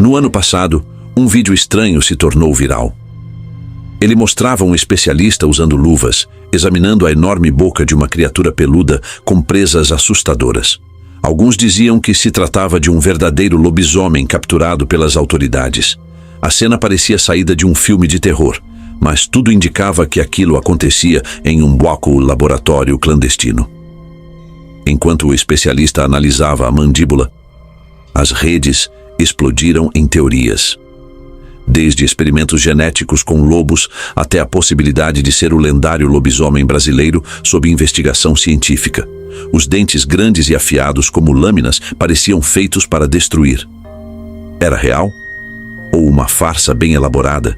No ano passado, um vídeo estranho se tornou viral. Ele mostrava um especialista usando luvas, examinando a enorme boca de uma criatura peluda com presas assustadoras. Alguns diziam que se tratava de um verdadeiro lobisomem capturado pelas autoridades. A cena parecia saída de um filme de terror, mas tudo indicava que aquilo acontecia em um laboratório clandestino. Enquanto o especialista analisava a mandíbula, as redes explodiram em teorias. Desde experimentos genéticos com lobos até a possibilidade de ser o lendário lobisomem brasileiro sob investigação científica. Os dentes grandes e afiados como lâminas pareciam feitos para destruir. Era real? Ou uma farsa bem elaborada?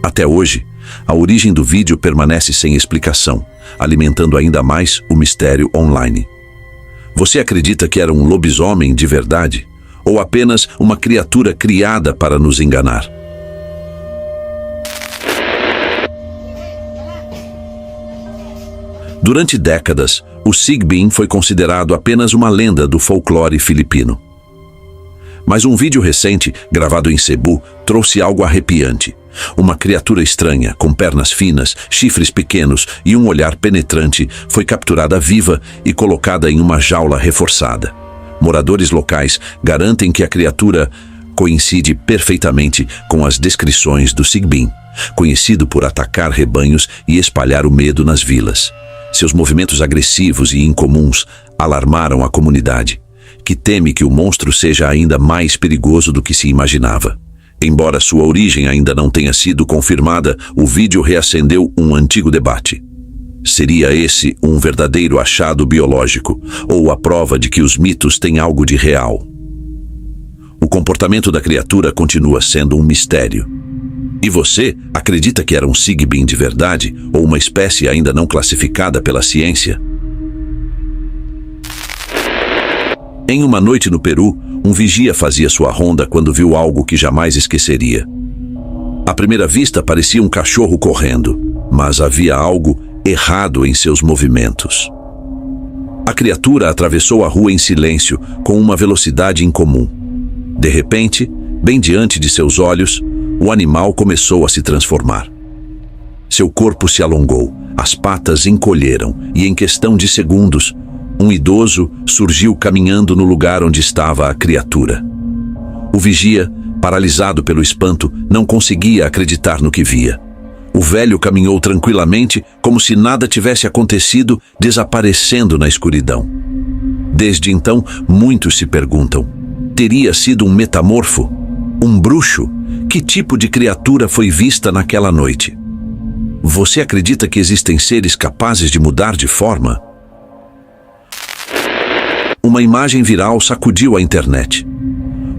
Até hoje, a origem do vídeo permanece sem explicação, alimentando ainda mais o mistério online. Você acredita que era um lobisomem de verdade? Ou apenas uma criatura criada para nos enganar? Durante décadas, o Sigbin foi considerado apenas uma lenda do folclore filipino. Mas um vídeo recente, gravado em Cebu, trouxe algo arrepiante. Uma criatura estranha, com pernas finas, chifres pequenos e um olhar penetrante, foi capturada viva e colocada em uma jaula reforçada. Moradores locais garantem que a criatura coincide perfeitamente com as descrições do Sigbin, conhecido por atacar rebanhos e espalhar o medo nas vilas. Seus movimentos agressivos e incomuns alarmaram a comunidade, que teme que o monstro seja ainda mais perigoso do que se imaginava. Embora sua origem ainda não tenha sido confirmada, o vídeo reacendeu um antigo debate. Seria esse um verdadeiro achado biológico, ou a prova de que os mitos têm algo de real? O comportamento da criatura continua sendo um mistério. E você acredita que era um Sigbin de verdade, ou uma espécie ainda não classificada pela ciência? Em uma noite no Peru, um vigia fazia sua ronda quando viu algo que jamais esqueceria. À primeira vista, parecia um cachorro correndo, mas havia algo errado em seus movimentos. A criatura atravessou a rua em silêncio, com uma velocidade incomum. De repente, bem diante de seus olhos, o animal começou a se transformar. Seu corpo se alongou, as patas encolheram e, em questão de segundos, um idoso surgiu caminhando no lugar onde estava a criatura. O vigia, paralisado pelo espanto, não conseguia acreditar no que via. O velho caminhou tranquilamente, como se nada tivesse acontecido, desaparecendo na escuridão. Desde então, muitos se perguntam: teria sido um metamorfo? Um bruxo? Que tipo de criatura foi vista naquela noite? Você acredita que existem seres capazes de mudar de forma? Uma imagem viral sacudiu a internet.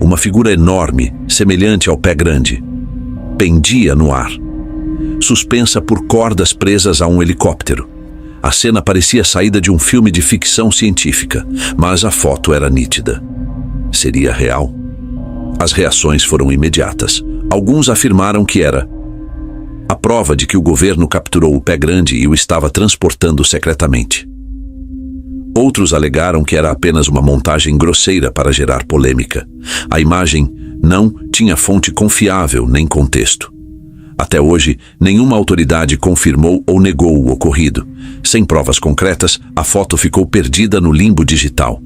Uma figura enorme, semelhante ao pé grande, pendia no ar, suspensa por cordas presas a um helicóptero. A cena parecia saída de um filme de ficção científica, mas a foto era nítida. Seria real? As reações foram imediatas. Alguns afirmaram que era a prova de que o governo capturou o pé grande e o estava transportando secretamente. Outros alegaram que era apenas uma montagem grosseira para gerar polêmica. A imagem não tinha fonte confiável nem contexto. Até hoje, nenhuma autoridade confirmou ou negou o ocorrido. Sem provas concretas, a foto ficou perdida no limbo digital.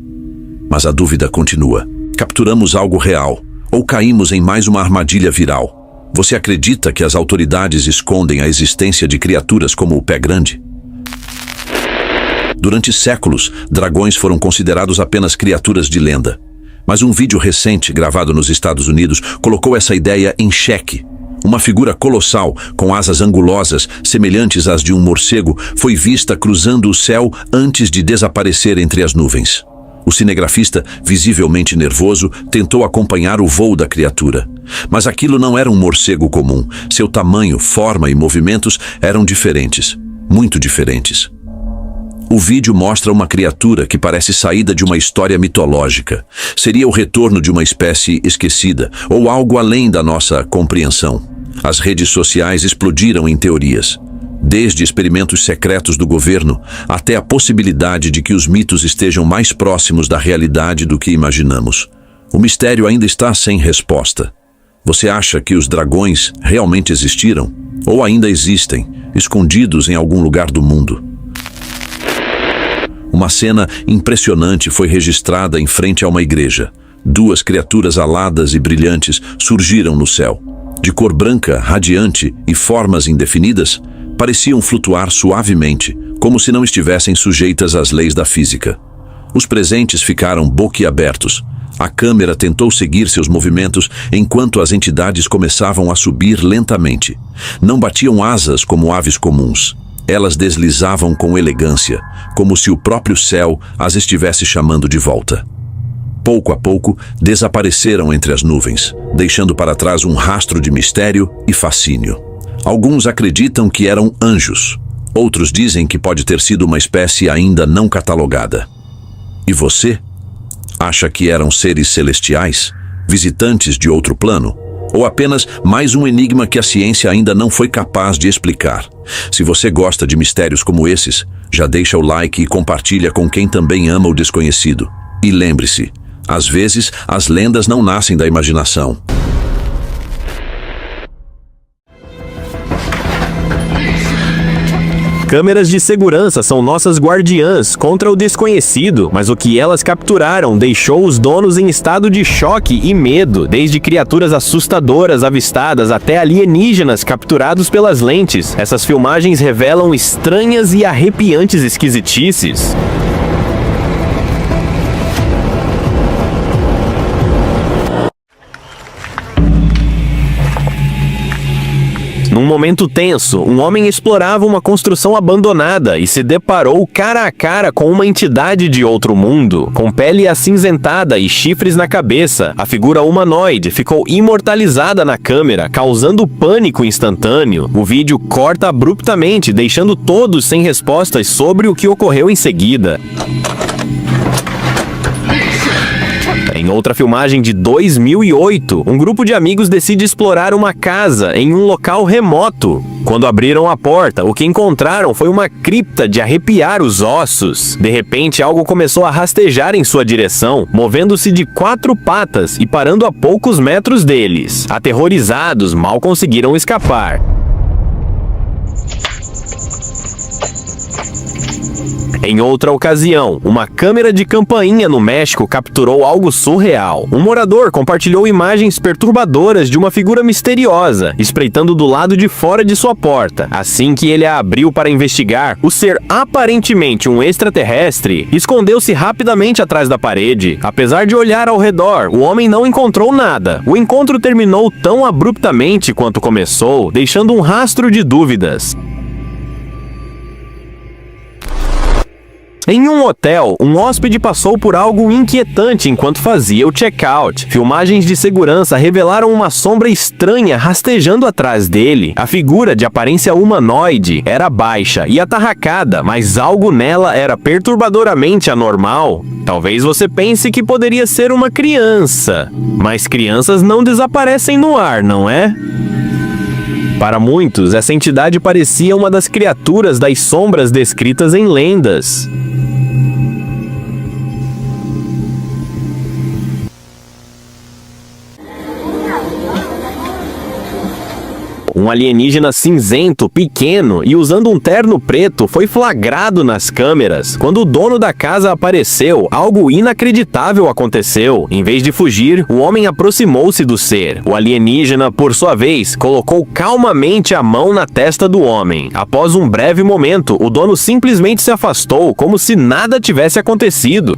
Mas a dúvida continua. Capturamos algo real? Ou caímos em mais uma armadilha viral? Você acredita que as autoridades escondem a existência de criaturas como o pé grande? Durante séculos, dragões foram considerados apenas criaturas de lenda. Mas um vídeo recente, gravado nos Estados Unidos, colocou essa ideia em xeque. Uma figura colossal, com asas angulosas, semelhantes às de um morcego, foi vista cruzando o céu antes de desaparecer entre as nuvens. O cinegrafista, visivelmente nervoso, tentou acompanhar o voo da criatura. Mas aquilo não era um morcego comum. Seu tamanho, forma e movimentos eram diferentes, muito diferentes. O vídeo mostra uma criatura que parece saída de uma história mitológica. Seria o retorno de uma espécie esquecida, ou algo além da nossa compreensão. As redes sociais explodiram em teorias. Desde experimentos secretos do governo até a possibilidade de que os mitos estejam mais próximos da realidade do que imaginamos. O mistério ainda está sem resposta. Você acha que os dragões realmente existiram? Ou ainda existem, escondidos em algum lugar do mundo? Uma cena impressionante foi registrada em frente a uma igreja. Duas criaturas aladas e brilhantes surgiram no céu. De cor branca, radiante e formas indefinidas, pareciam flutuar suavemente, como se não estivessem sujeitas às leis da física. Os presentes ficaram boquiabertos. A câmera tentou seguir seus movimentos enquanto as entidades começavam a subir lentamente. Não batiam asas como aves comuns. Elas deslizavam com elegância, como se o próprio céu as estivesse chamando de volta. Pouco a pouco, desapareceram entre as nuvens, deixando para trás um rastro de mistério e fascínio. Alguns acreditam que eram anjos. Outros dizem que pode ter sido uma espécie ainda não catalogada. E você? Acha que eram seres celestiais? Visitantes de outro plano? Ou apenas mais um enigma que a ciência ainda não foi capaz de explicar? Se você gosta de mistérios como esses, já deixa o like e compartilha com quem também ama o desconhecido. E lembre-se, às vezes as lendas não nascem da imaginação. Câmeras de segurança são nossas guardiãs contra o desconhecido, mas o que elas capturaram deixou os donos em estado de choque e medo, desde criaturas assustadoras avistadas até alienígenas capturados pelas lentes. Essas filmagens revelam estranhas e arrepiantes esquisitices. Num momento tenso, um homem explorava uma construção abandonada e se deparou cara a cara com uma entidade de outro mundo. Com pele acinzentada e chifres na cabeça, a figura humanoide ficou imortalizada na câmera, causando pânico instantâneo. O vídeo corta abruptamente, deixando todos sem respostas sobre o que ocorreu em seguida. Em outra filmagem de 2008, um grupo de amigos decide explorar uma casa em um local remoto. Quando abriram a porta, o que encontraram foi uma cripta de arrepiar os ossos. De repente, algo começou a rastejar em sua direção, movendo-se de 4 patas e parando a poucos metros deles. Aterrorizados, mal conseguiram escapar. Em outra ocasião, uma câmera de campainha no México capturou algo surreal. Um morador compartilhou imagens perturbadoras de uma figura misteriosa, espreitando do lado de fora de sua porta. Assim que ele a abriu para investigar, o ser aparentemente um extraterrestre escondeu-se rapidamente atrás da parede. Apesar de olhar ao redor, o homem não encontrou nada. O encontro terminou tão abruptamente quanto começou, deixando um rastro de dúvidas. Em um hotel, um hóspede passou por algo inquietante enquanto fazia o check-out. Filmagens de segurança revelaram uma sombra estranha rastejando atrás dele. A figura de aparência humanoide era baixa e atarracada, mas algo nela era perturbadoramente anormal. Talvez você pense que poderia ser uma criança, mas crianças não desaparecem no ar, não é? Para muitos, essa entidade parecia uma das criaturas das sombras descritas em lendas. Um alienígena cinzento, pequeno e usando um terno preto foi flagrado nas câmeras. Quando o dono da casa apareceu, algo inacreditável aconteceu. Em vez de fugir, o homem aproximou-se do ser. O alienígena, por sua vez, colocou calmamente a mão na testa do homem. Após um breve momento, o dono simplesmente se afastou, como se nada tivesse acontecido.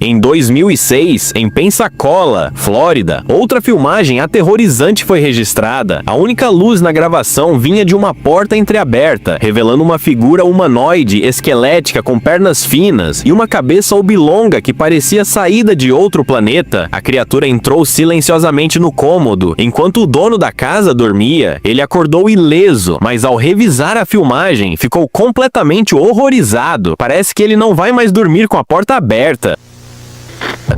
Em 2006, em Pensacola, Flórida, outra filmagem aterrorizante foi registrada. A única luz na gravação vinha de uma porta entreaberta, revelando uma figura humanoide esquelética com pernas finas e uma cabeça oblonga que parecia saída de outro planeta. A criatura entrou silenciosamente no cômodo. Enquanto o dono da casa dormia, ele acordou ileso, mas ao revisar a filmagem, ficou completamente horrorizado. Parece que ele não vai mais dormir com a porta aberta.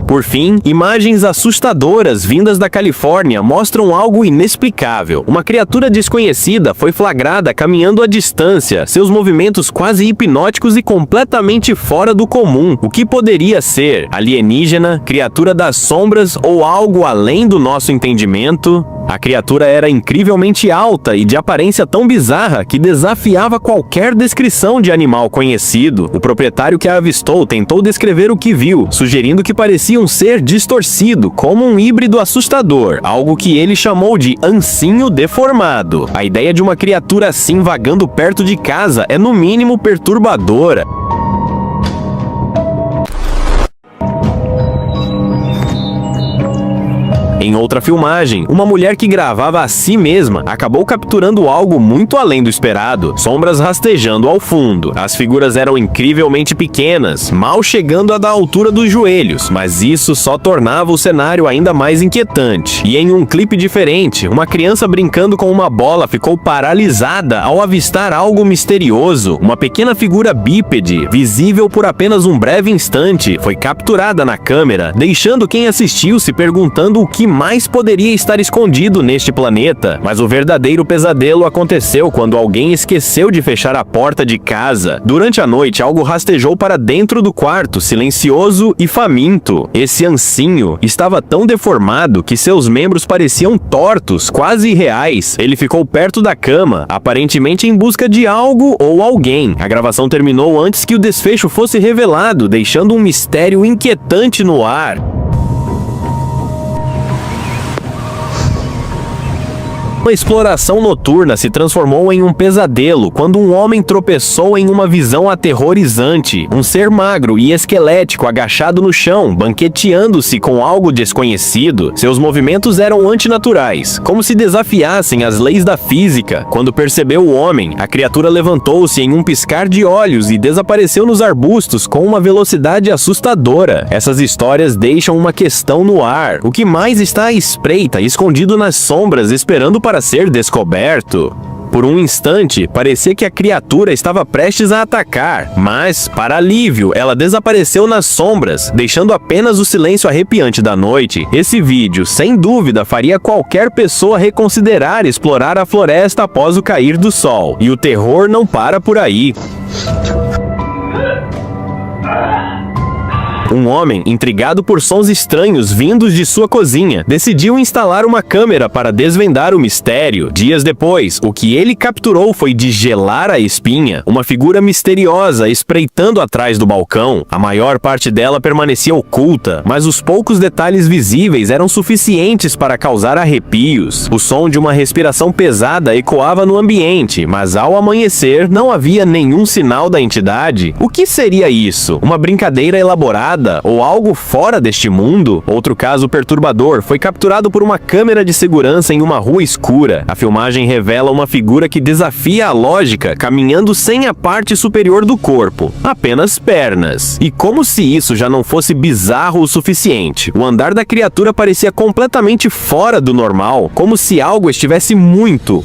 Por fim, imagens assustadoras vindas da Califórnia mostram algo inexplicável. Uma criatura desconhecida foi flagrada caminhando à distância, seus movimentos quase hipnóticos e completamente fora do comum. O que poderia ser? Alienígena, criatura das sombras ou algo além do nosso entendimento? A criatura era incrivelmente alta e de aparência tão bizarra que desafiava qualquer descrição de animal conhecido. O proprietário que a avistou tentou descrever o que viu, sugerindo que parecia um ser distorcido, como um híbrido assustador, algo que ele chamou de ancinho deformado. A ideia de uma criatura assim vagando perto de casa é no mínimo perturbadora. Em outra filmagem, uma mulher que gravava a si mesma acabou capturando algo muito além do esperado, sombras rastejando ao fundo. As figuras eram incrivelmente pequenas, mal chegando a da altura dos joelhos, mas isso só tornava o cenário ainda mais inquietante. E em um clipe diferente, uma criança brincando com uma bola ficou paralisada ao avistar algo misterioso. Uma pequena figura bípede, visível por apenas um breve instante, foi capturada na câmera, deixando quem assistiu se perguntando o que mais poderia estar escondido neste planeta. Mas o verdadeiro pesadelo aconteceu quando alguém esqueceu de fechar a porta de casa. Durante a noite, algo rastejou para dentro do quarto, silencioso e faminto. Esse ancinho estava tão deformado que seus membros pareciam tortos, quase irreais. Ele ficou perto da cama, aparentemente em busca de algo ou alguém. A gravação terminou antes que o desfecho fosse revelado, deixando um mistério inquietante no ar. Uma exploração noturna se transformou em um pesadelo quando um homem tropeçou em uma visão aterrorizante. Um ser magro e esquelético agachado no chão, banqueteando-se com algo desconhecido. Seus movimentos eram antinaturais, como se desafiassem as leis da física. Quando percebeu o homem, a criatura levantou-se em um piscar de olhos e desapareceu nos arbustos com uma velocidade assustadora. Essas histórias deixam uma questão no ar. O que mais está à espreita, escondido nas sombras, esperando para ser descoberto? Por um instante, parecia que a criatura estava prestes a atacar, mas, para alívio, ela desapareceu nas sombras, deixando apenas o silêncio arrepiante da noite. Esse vídeo, sem dúvida, faria qualquer pessoa reconsiderar explorar a floresta após o cair do sol. E o terror não para por aí. Um homem, intrigado por sons estranhos vindos de sua cozinha, decidiu instalar uma câmera para desvendar o mistério. Dias depois, o que ele capturou foi de gelar a espinha, uma figura misteriosa espreitando atrás do balcão. A maior parte dela permanecia oculta, mas os poucos detalhes visíveis eram suficientes para causar arrepios. O som de uma respiração pesada ecoava no ambiente, mas ao amanhecer não havia nenhum sinal da entidade. O que seria isso? Uma brincadeira elaborada ou algo fora deste mundo? Outro caso perturbador foi capturado por uma câmera de segurança em uma rua escura. A filmagem revela uma figura que desafia a lógica, caminhando sem a parte superior do corpo, apenas pernas. E como se isso já não fosse bizarro o suficiente, o andar da criatura parecia completamente fora do normal, como se algo estivesse muito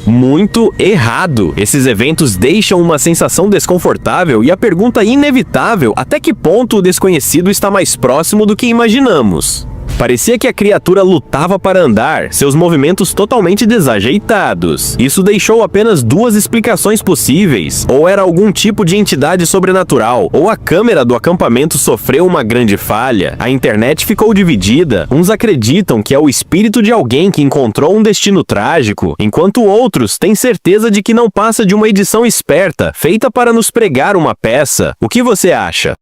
errado. Esses eventos deixam uma sensação desconfortável e a pergunta inevitável: até que ponto o desconhecido está mais próximo do que imaginamos? Parecia que a criatura lutava para andar, seus movimentos totalmente desajeitados. Isso deixou apenas duas explicações possíveis: ou era algum tipo de entidade sobrenatural, ou a câmera do acampamento sofreu uma grande falha. A internet ficou dividida. Uns acreditam que é o espírito de alguém que encontrou um destino trágico, enquanto outros têm certeza de que não passa de uma edição esperta, feita para nos pregar uma peça. O que você acha?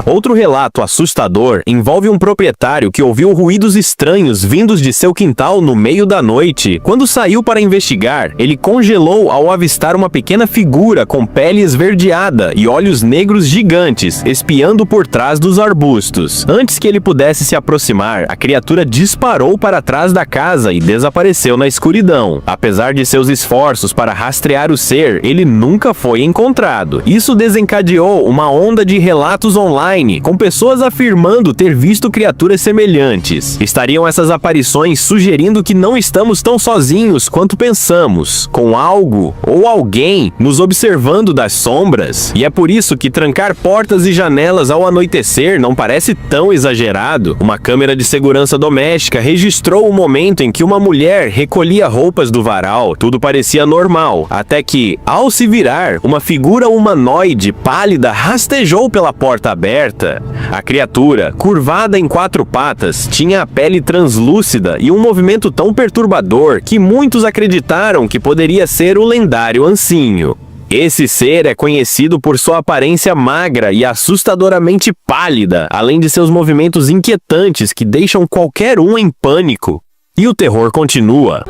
Outro relato assustador envolve um proprietário que ouviu ruídos estranhos vindos de seu quintal no meio da noite. Quando saiu para investigar, ele congelou ao avistar uma pequena figura com pele esverdeada e olhos negros gigantes, espiando por trás dos arbustos. Antes que ele pudesse se aproximar, a criatura disparou para trás da casa e desapareceu na escuridão. Apesar de seus esforços para rastrear o ser, ele nunca foi encontrado. Isso desencadeou uma onda de relatos online online, com pessoas afirmando ter visto criaturas semelhantes. Estariam essas aparições sugerindo que não estamos tão sozinhos quanto pensamos, com algo ou alguém nos observando das sombras? E é por isso que trancar portas e janelas ao anoitecer não parece tão exagerado. Uma câmera de segurança doméstica registrou o momento em que uma mulher recolhia roupas do varal. Tudo parecia normal, até que, ao se virar, uma figura humanoide pálida rastejou pela porta aberta. A criatura, curvada em 4 patas, tinha a pele translúcida e um movimento tão perturbador que muitos acreditaram que poderia ser o lendário ancinho. Esse ser é conhecido por sua aparência magra e assustadoramente pálida, além de seus movimentos inquietantes que deixam qualquer um em pânico. E o terror continua.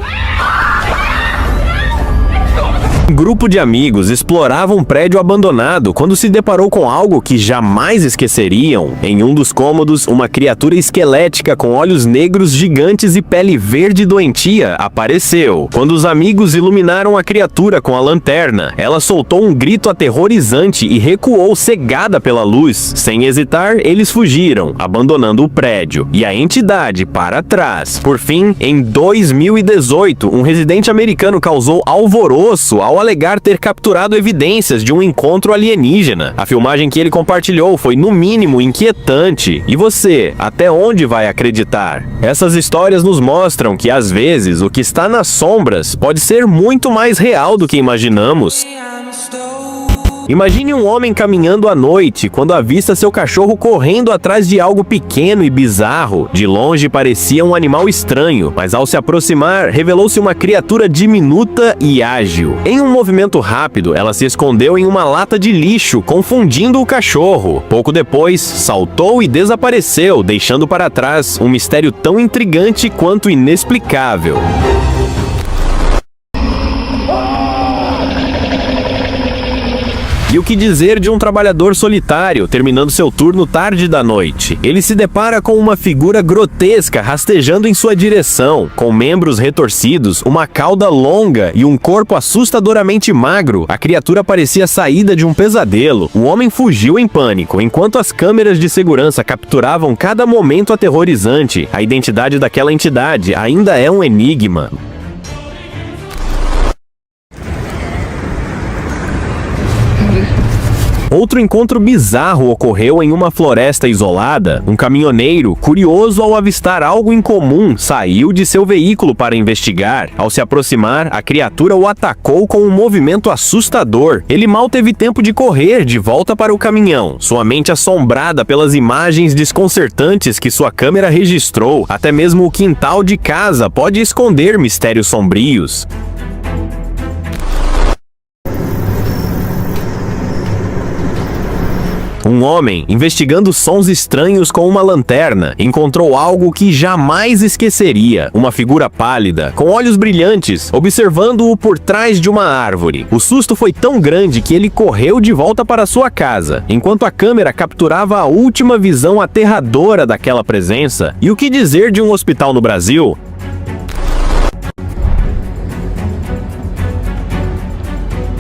Um grupo de amigos explorava um prédio abandonado quando se deparou com algo que jamais esqueceriam. Em um dos cômodos, uma criatura esquelética com olhos negros gigantes e pele verde doentia apareceu. Quando os amigos iluminaram a criatura com a lanterna, ela soltou um grito aterrorizante e recuou cegada pela luz. Sem hesitar, eles fugiram, abandonando o prédio e a entidade para trás. Por fim, em 2018, um residente americano causou alvoroço ao alegar ter capturado evidências de um encontro alienígena. A filmagem que ele compartilhou foi, no mínimo, inquietante. E você, até onde vai acreditar? Essas histórias nos mostram que, às vezes, o que está nas sombras pode ser muito mais real do que imaginamos. Imagine um homem caminhando à noite quando avista seu cachorro correndo atrás de algo pequeno e bizarro. De longe parecia um animal estranho, mas ao se aproximar, revelou-se uma criatura diminuta e ágil. Em um movimento rápido, ela se escondeu em uma lata de lixo, confundindo o cachorro. Pouco depois, saltou e desapareceu, deixando para trás um mistério tão intrigante quanto inexplicável. E o que dizer de um trabalhador solitário, terminando seu turno tarde da noite? Ele se depara com uma figura grotesca rastejando em sua direção, com membros retorcidos, uma cauda longa e um corpo assustadoramente magro. A criatura parecia saída de um pesadelo. O homem fugiu em pânico, enquanto as câmeras de segurança capturavam cada momento aterrorizante. A identidade daquela entidade ainda é um enigma. Outro encontro bizarro ocorreu em uma floresta isolada. Um caminhoneiro, curioso ao avistar algo incomum, saiu de seu veículo para investigar. Ao se aproximar, a criatura o atacou com um movimento assustador. Ele mal teve tempo de correr de volta para o caminhão, sua mente assombrada pelas imagens desconcertantes que sua câmera registrou. Até mesmo o quintal de casa pode esconder mistérios sombrios. Um homem, investigando sons estranhos com uma lanterna, encontrou algo que jamais esqueceria. Uma figura pálida, com olhos brilhantes, observando-o por trás de uma árvore. O susto foi tão grande que ele correu de volta para sua casa, enquanto a câmera capturava a última visão aterradora daquela presença. E o que dizer de um hospital no Brasil?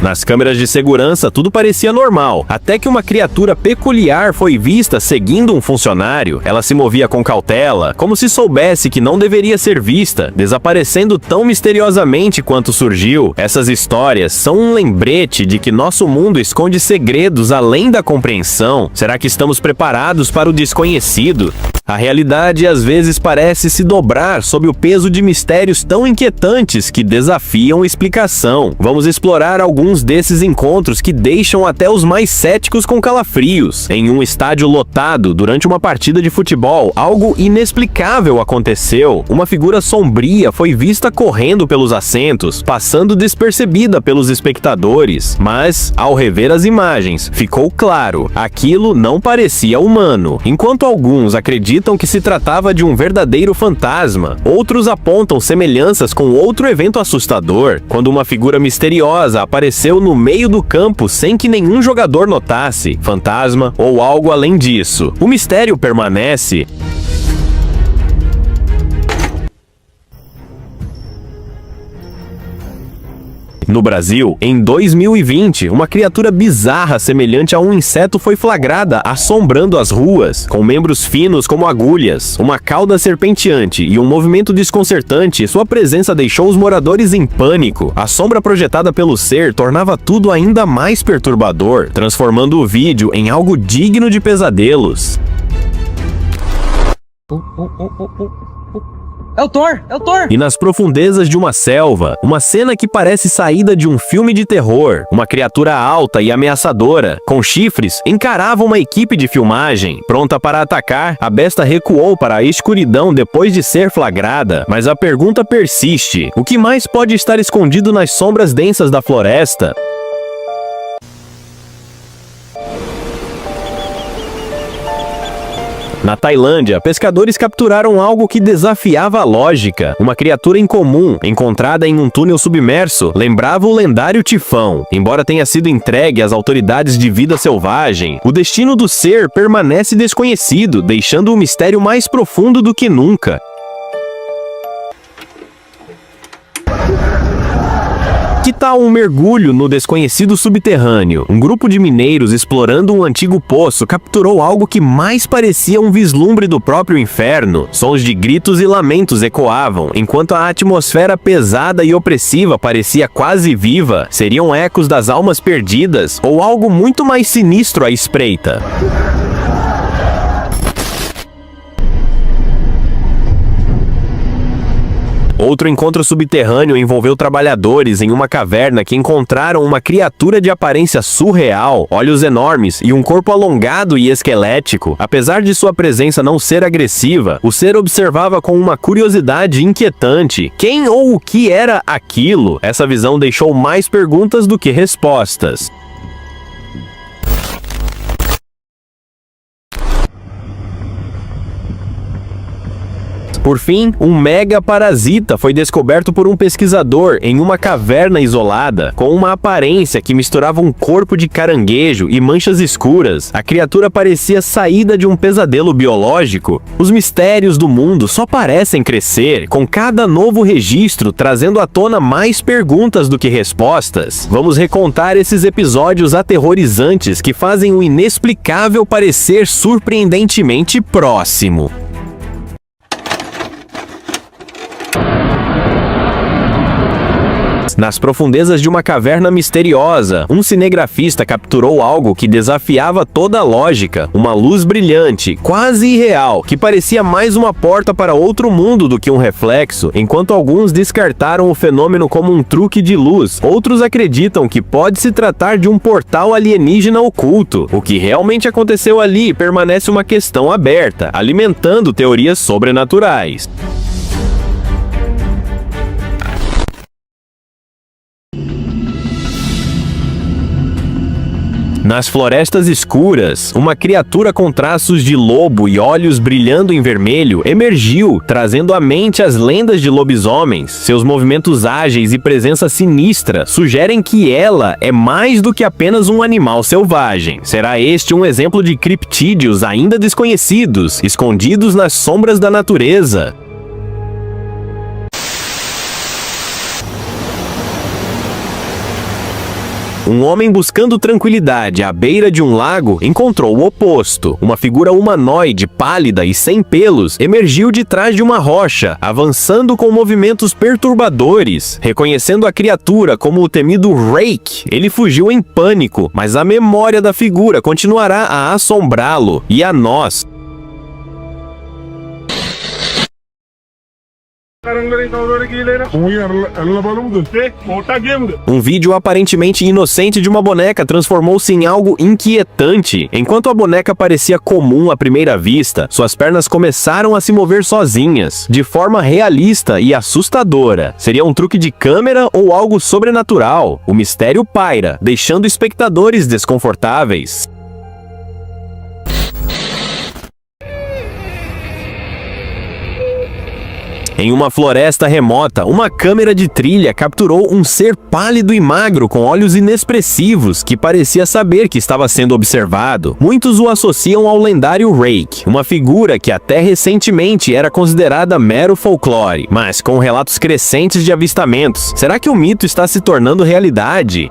Nas câmeras de segurança, tudo parecia normal, até que uma criatura peculiar foi vista seguindo um funcionário. Ela se movia com cautela, como se soubesse que não deveria ser vista, desaparecendo tão misteriosamente quanto surgiu. Essas histórias são um lembrete de que nosso mundo esconde segredos além da compreensão. Será que estamos preparados para o desconhecido? A realidade às vezes parece se dobrar sob o peso de mistérios tão inquietantes que desafiam explicação. Vamos explorar alguns desses encontros que deixam até os mais céticos com calafrios. Em um estádio lotado, durante uma partida de futebol, algo inexplicável aconteceu. Uma figura sombria foi vista correndo pelos assentos, passando despercebida pelos espectadores. Mas, ao rever as imagens, ficou claro, aquilo não parecia humano. Enquanto alguns acreditam que se tratava de um verdadeiro fantasma, outros apontam semelhanças com outro evento assustador, quando uma figura misteriosa apareceu no meio do campo sem que nenhum jogador notasse, fantasma ou algo além disso. O mistério permanece. No Brasil, em 2020, uma criatura bizarra semelhante a um inseto foi flagrada assombrando as ruas, com membros finos como agulhas, uma cauda serpenteante e um movimento desconcertante. Sua presença deixou os moradores em pânico. A sombra projetada pelo ser tornava tudo ainda mais perturbador, transformando o vídeo em algo digno de pesadelos. É o Thor! É o Thor! E nas profundezas de uma selva, uma cena que parece saída de um filme de terror, uma criatura alta e ameaçadora, com chifres, encarava uma equipe de filmagem. Pronta para atacar, a besta recuou para a escuridão depois de ser flagrada. Mas a pergunta persiste: o que mais pode estar escondido nas sombras densas da floresta? Na Tailândia, pescadores capturaram algo que desafiava a lógica. Uma criatura incomum, encontrada em um túnel submerso, lembrava o lendário tifão. Embora tenha sido entregue às autoridades de vida selvagem, o destino do ser permanece desconhecido, deixando o mistério mais profundo do que nunca. Que tal um mergulho no desconhecido subterrâneo? Um grupo de mineiros explorando um antigo poço capturou algo que mais parecia um vislumbre do próprio inferno. Sons de gritos e lamentos ecoavam, enquanto a atmosfera pesada e opressiva parecia quase viva. Seriam ecos das almas perdidas ou algo muito mais sinistro à espreita? Outro encontro subterrâneo envolveu trabalhadores em uma caverna que encontraram uma criatura de aparência surreal, olhos enormes e um corpo alongado e esquelético. Apesar de sua presença não ser agressiva, o ser observava com uma curiosidade inquietante. Quem ou o que era aquilo? Essa visão deixou mais perguntas do que respostas. Por fim, um mega parasita foi descoberto por um pesquisador em uma caverna isolada, com uma aparência que misturava um corpo de caranguejo e manchas escuras. A criatura parecia saída de um pesadelo biológico. Os mistérios do mundo só parecem crescer, com cada novo registro trazendo à tona mais perguntas do que respostas. Vamos recontar esses episódios aterrorizantes que fazem o inexplicável parecer surpreendentemente próximo. Nas profundezas de uma caverna misteriosa, um cinegrafista capturou algo que desafiava toda a lógica. Uma luz brilhante, quase irreal, que parecia mais uma porta para outro mundo do que um reflexo. Enquanto alguns descartaram o fenômeno como um truque de luz, outros acreditam que pode se tratar de um portal alienígena oculto. O que realmente aconteceu ali permanece uma questão aberta, alimentando teorias sobrenaturais. Nas florestas escuras, uma criatura com traços de lobo e olhos brilhando em vermelho emergiu, trazendo à mente as lendas de lobisomens. Seus movimentos ágeis e presença sinistra sugerem que ela é mais do que apenas um animal selvagem. Será este um exemplo de criptídeos ainda desconhecidos, escondidos nas sombras da natureza? Um homem buscando tranquilidade à beira de um lago encontrou o oposto. Uma figura humanoide, pálida e sem pelos, emergiu de trás de uma rocha, avançando com movimentos perturbadores. Reconhecendo a criatura como o temido Rake, ele fugiu em pânico, mas a memória da figura continuará a assombrá-lo e a nós. Um vídeo aparentemente inocente de uma boneca transformou-se em algo inquietante. Enquanto a boneca parecia comum à primeira vista, suas pernas começaram a se mover sozinhas, de forma realista e assustadora. Seria um truque de câmera ou algo sobrenatural? O mistério paira, deixando espectadores desconfortáveis. Em uma floresta remota, uma câmera de trilha capturou um ser pálido e magro com olhos inexpressivos que parecia saber que estava sendo observado. Muitos o associam ao lendário Rake, uma figura que até recentemente era considerada mero folclore, mas com relatos crescentes de avistamentos. Será que o mito está se tornando realidade?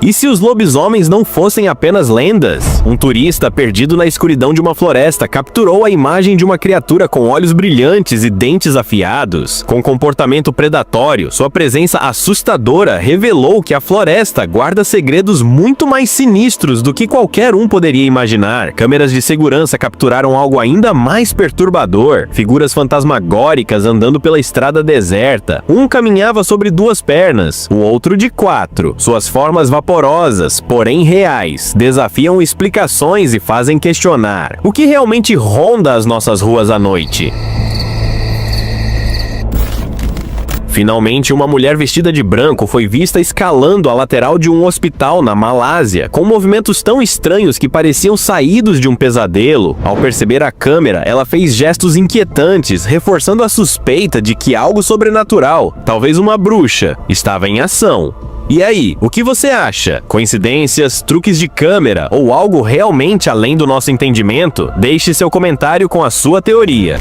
E se os lobisomens não fossem apenas lendas? Um turista perdido na escuridão de uma floresta capturou a imagem de uma criatura com olhos brilhantes e dentes afiados. Com comportamento predatório, sua presença assustadora revelou que a floresta guarda segredos muito mais sinistros do que qualquer um poderia imaginar. Câmeras de segurança capturaram algo ainda mais perturbador. Figuras fantasmagóricas andando pela estrada deserta. Um caminhava sobre 2 pernas, o outro de 4. Suas formas vaporosas, porém reais, desafiam explicações e fazem questionar o que realmente ronda as nossas ruas à noite. Finalmente, uma mulher vestida de branco foi vista escalando a lateral de um hospital na Malásia, com movimentos tão estranhos que pareciam saídos de um pesadelo. Ao perceber a câmera, ela fez gestos inquietantes, reforçando a suspeita de que algo sobrenatural, talvez uma bruxa, estava em ação. E aí, o que você acha? Coincidências, truques de câmera ou algo realmente além do nosso entendimento? Deixe seu comentário com a sua teoria.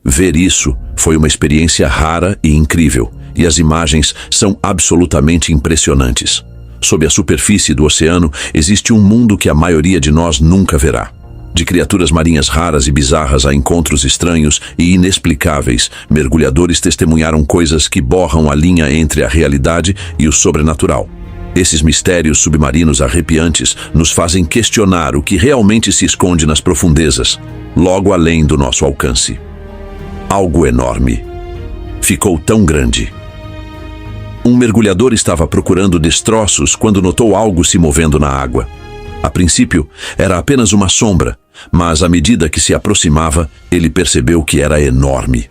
Ver isso foi uma experiência rara e incrível, e as imagens são absolutamente impressionantes. Sob a superfície do oceano existe um mundo que a maioria de nós nunca verá. De criaturas marinhas raras e bizarras a encontros estranhos e inexplicáveis, mergulhadores testemunharam coisas que borram a linha entre a realidade e o sobrenatural. Esses mistérios submarinos arrepiantes nos fazem questionar o que realmente se esconde nas profundezas, logo além do nosso alcance. Algo enorme. Ficou tão grande. Um mergulhador estava procurando destroços quando notou algo se movendo na água. A princípio, era apenas uma sombra, mas à medida que se aproximava, ele percebeu que era enorme.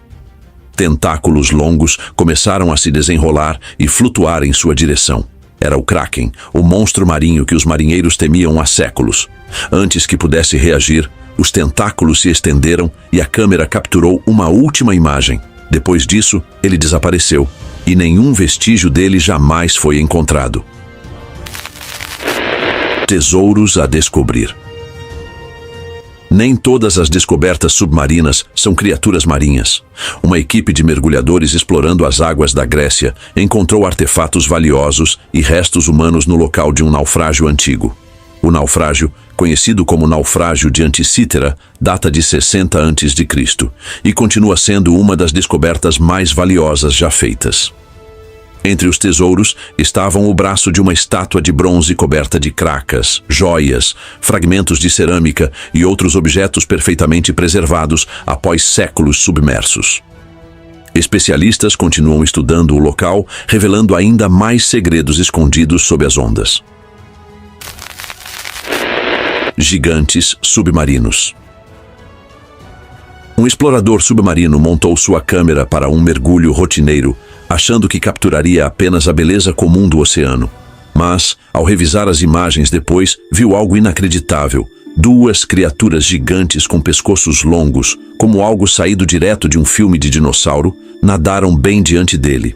Tentáculos longos começaram a se desenrolar e flutuar em sua direção. Era o Kraken, o monstro marinho que os marinheiros temiam há séculos. Antes que pudesse reagir, os tentáculos se estenderam e a câmera capturou uma última imagem. Depois disso, ele desapareceu, e nenhum vestígio dele jamais foi encontrado. Tesouros a descobrir. Nem todas as descobertas submarinas são criaturas marinhas. Uma equipe de mergulhadores explorando as águas da Grécia encontrou artefatos valiosos e restos humanos no local de um naufrágio antigo. O naufrágio, conhecido como naufrágio de Anticítera, data de 60 a.C. e continua sendo uma das descobertas mais valiosas já feitas. Entre os tesouros estavam o braço de uma estátua de bronze coberta de cracas, joias, fragmentos de cerâmica e outros objetos perfeitamente preservados após séculos submersos. Especialistas continuam estudando o local, revelando ainda mais segredos escondidos sob as ondas. Gigantes submarinos. Um explorador submarino montou sua câmera para um mergulho rotineiro, achando que capturaria apenas a beleza comum do oceano. Mas, ao revisar as imagens depois, viu algo inacreditável. 2 criaturas gigantes com pescoços longos, como algo saído direto de um filme de dinossauro, nadaram bem diante dele.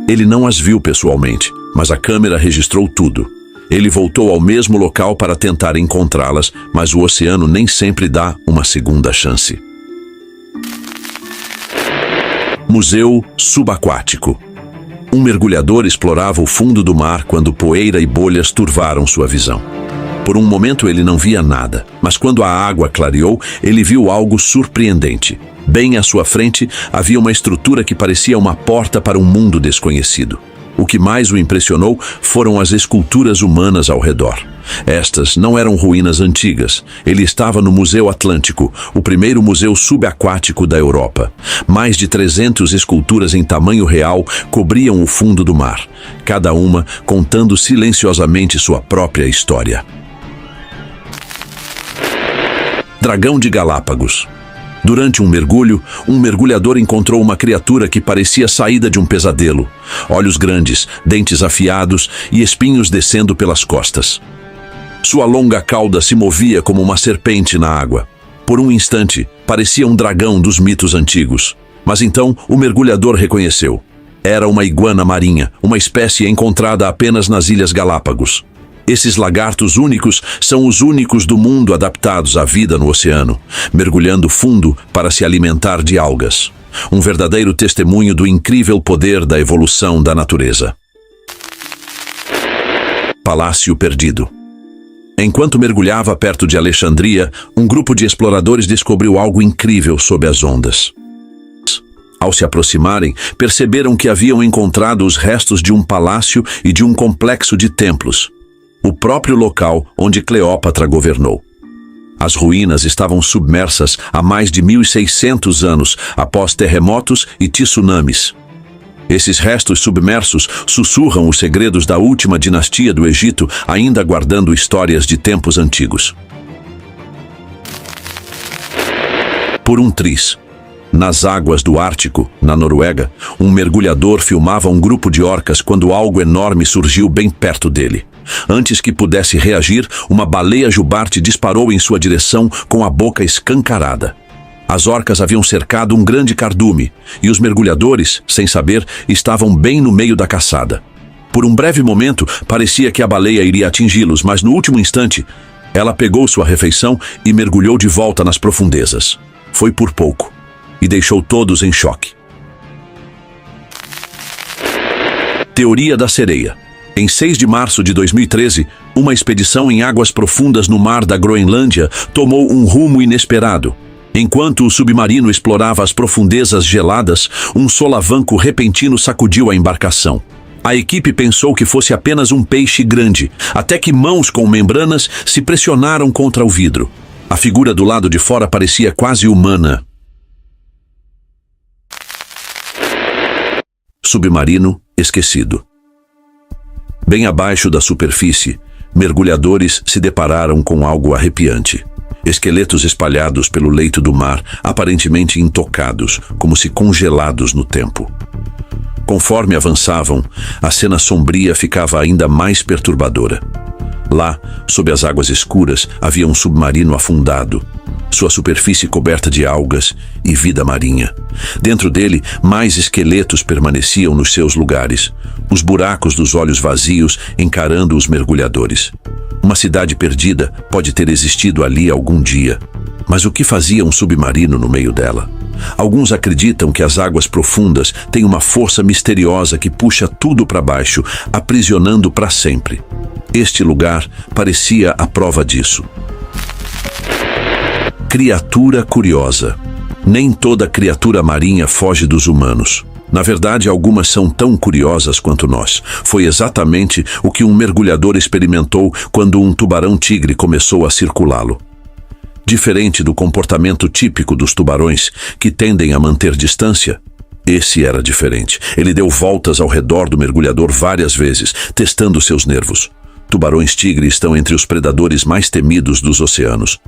Ele não as viu pessoalmente, mas a câmera registrou tudo. Ele voltou ao mesmo local para tentar encontrá-las, mas o oceano nem sempre dá uma segunda chance. Museu subaquático. Um mergulhador explorava o fundo do mar quando poeira e bolhas turvaram sua visão. Por um momento ele não via nada, mas quando a água clareou, ele viu algo surpreendente. Bem à sua frente havia uma estrutura que parecia uma porta para um mundo desconhecido. O que mais o impressionou foram as esculturas humanas ao redor. Estas não eram ruínas antigas. Ele estava no Museu Atlântico, o primeiro museu subaquático da Europa. Mais de 300 esculturas em tamanho real cobriam o fundo do mar, cada uma contando silenciosamente sua própria história. Dragão de Galápagos. Durante um mergulho, um mergulhador encontrou uma criatura que parecia saída de um pesadelo. Olhos grandes, dentes afiados e espinhos descendo pelas costas. Sua longa cauda se movia como uma serpente na água. Por um instante, parecia um dragão dos mitos antigos. Mas então o mergulhador reconheceu. Era uma iguana marinha, uma espécie encontrada apenas nas Ilhas Galápagos. Esses lagartos únicos são os únicos do mundo adaptados à vida no oceano, mergulhando fundo para se alimentar de algas. Um verdadeiro testemunho do incrível poder da evolução da natureza. Palácio Perdido. Enquanto mergulhava perto de Alexandria, um grupo de exploradores descobriu algo incrível sob as ondas. Ao se aproximarem, perceberam que haviam encontrado os restos de um palácio e de um complexo de templos. O próprio local onde Cleópatra governou. As ruínas estavam submersas há mais de 1.600 anos, após terremotos e tsunamis. Esses restos submersos sussurram os segredos da última dinastia do Egito, ainda guardando histórias de tempos antigos. Por um triz. Nas águas do Ártico, na Noruega, um mergulhador filmava um grupo de orcas quando algo enorme surgiu bem perto dele. Antes que pudesse reagir, uma baleia jubarte disparou em sua direção com a boca escancarada. As orcas haviam cercado um grande cardume, e os mergulhadores, sem saber, estavam bem no meio da caçada. Por um breve momento, parecia que a baleia iria atingi-los, mas no último instante, ela pegou sua refeição e mergulhou de volta nas profundezas. Foi por pouco, e deixou todos em choque. Teoria da sereia. Em 6 de março de 2013, uma expedição em águas profundas no mar da Groenlândia tomou um rumo inesperado. Enquanto o submarino explorava as profundezas geladas, um solavanco repentino sacudiu a embarcação. A equipe pensou que fosse apenas um peixe grande, até que mãos com membranas se pressionaram contra o vidro. A figura do lado de fora parecia quase humana. Submarino esquecido. Bem abaixo da superfície, mergulhadores se depararam com algo arrepiante. Esqueletos espalhados pelo leito do mar, aparentemente intocados, como se congelados no tempo. Conforme avançavam, a cena sombria ficava ainda mais perturbadora. Lá, sob as águas escuras, havia um submarino afundado, sua superfície coberta de algas e vida marinha. Dentro dele, mais esqueletos permaneciam nos seus lugares, os buracos dos olhos vazios encarando os mergulhadores. Uma cidade perdida pode ter existido ali algum dia, mas o que fazia um submarino no meio dela? Alguns acreditam que as águas profundas têm uma força misteriosa que puxa tudo para baixo, aprisionando para sempre. Este lugar parecia a prova disso. Criatura curiosa. Nem toda criatura marinha foge dos humanos. Na verdade, algumas são tão curiosas quanto nós. Foi exatamente o que um mergulhador experimentou quando um tubarão-tigre começou a circulá-lo. Diferente do comportamento típico dos tubarões, que tendem a manter distância, esse era diferente. Ele deu voltas ao redor do mergulhador várias vezes, testando seus nervos. Tubarões-tigre estão entre os predadores mais temidos dos oceanos.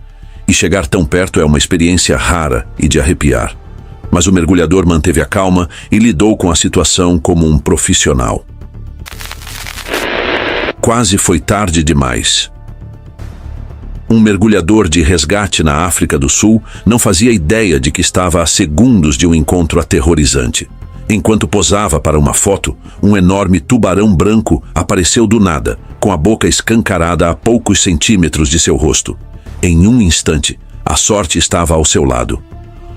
E chegar tão perto é uma experiência rara e de arrepiar. Mas o mergulhador manteve a calma e lidou com a situação como um profissional. Quase foi tarde demais. Um mergulhador de resgate na África do Sul não fazia ideia de que estava a segundos de um encontro aterrorizante. Enquanto posava para uma foto, um enorme tubarão branco apareceu do nada, com a boca escancarada a poucos centímetros de seu rosto. Em um instante, a sorte estava ao seu lado.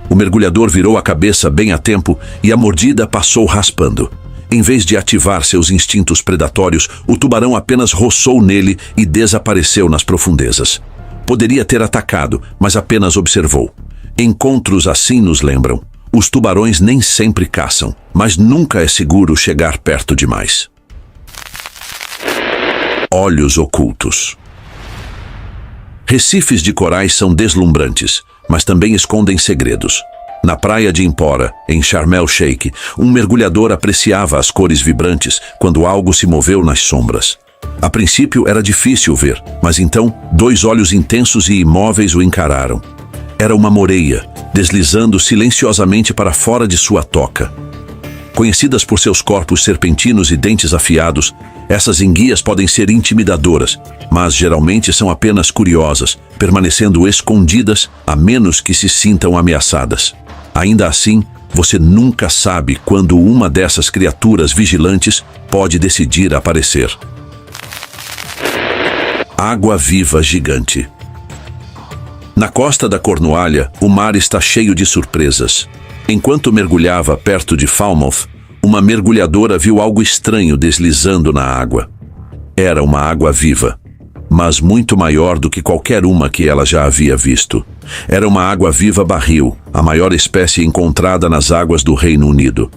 O mergulhador virou a cabeça bem a tempo e a mordida passou raspando. Em vez de ativar seus instintos predatórios, o tubarão apenas roçou nele e desapareceu nas profundezas. Poderia ter atacado, mas apenas observou. Encontros assim nos lembram. Os tubarões nem sempre caçam, mas nunca é seguro chegar perto demais. Olhos ocultos. Recifes de corais são deslumbrantes, mas também escondem segredos. Na praia de Impora, em Sharm el-Sheikh, um mergulhador apreciava as cores vibrantes quando algo se moveu nas sombras. A princípio era difícil ver, mas então 2 olhos intensos e imóveis o encararam. Era uma moreia, deslizando silenciosamente para fora de sua toca. Conhecidas por seus corpos serpentinos e dentes afiados, essas enguias podem ser intimidadoras, mas geralmente são apenas curiosas, permanecendo escondidas a menos que se sintam ameaçadas. Ainda assim, você nunca sabe quando uma dessas criaturas vigilantes pode decidir aparecer. Água-viva gigante. Na costa da Cornualha, o mar está cheio de surpresas. Enquanto mergulhava perto de Falmouth, uma mergulhadora viu algo estranho deslizando na água. Era uma água-viva, mas muito maior do que qualquer uma que ela já havia visto. Era uma água-viva barril, a maior espécie encontrada nas águas do Reino Unido.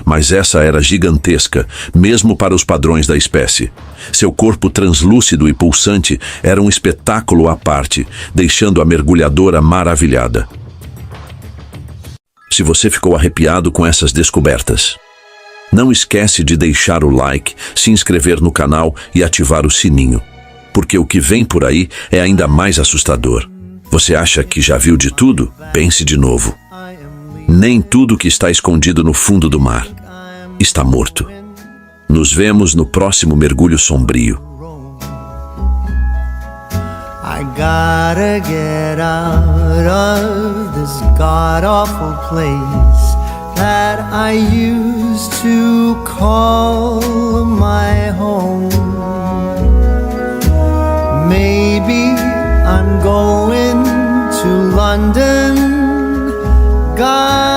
Mas essa era gigantesca, mesmo para os padrões da espécie. Seu corpo translúcido e pulsante era um espetáculo à parte, deixando a mergulhadora maravilhada. Se você ficou arrepiado com essas descobertas, não esquece de deixar o like, se inscrever no canal e ativar o sininho, porque o que vem por aí é ainda mais assustador. Você acha que já viu de tudo? Pense de novo. Nem tudo que está escondido no fundo do mar está morto. Nos vemos no próximo mergulho sombrio. I gotta get out of this god-awful place that I used to call my home. Maybe I'm going to London. God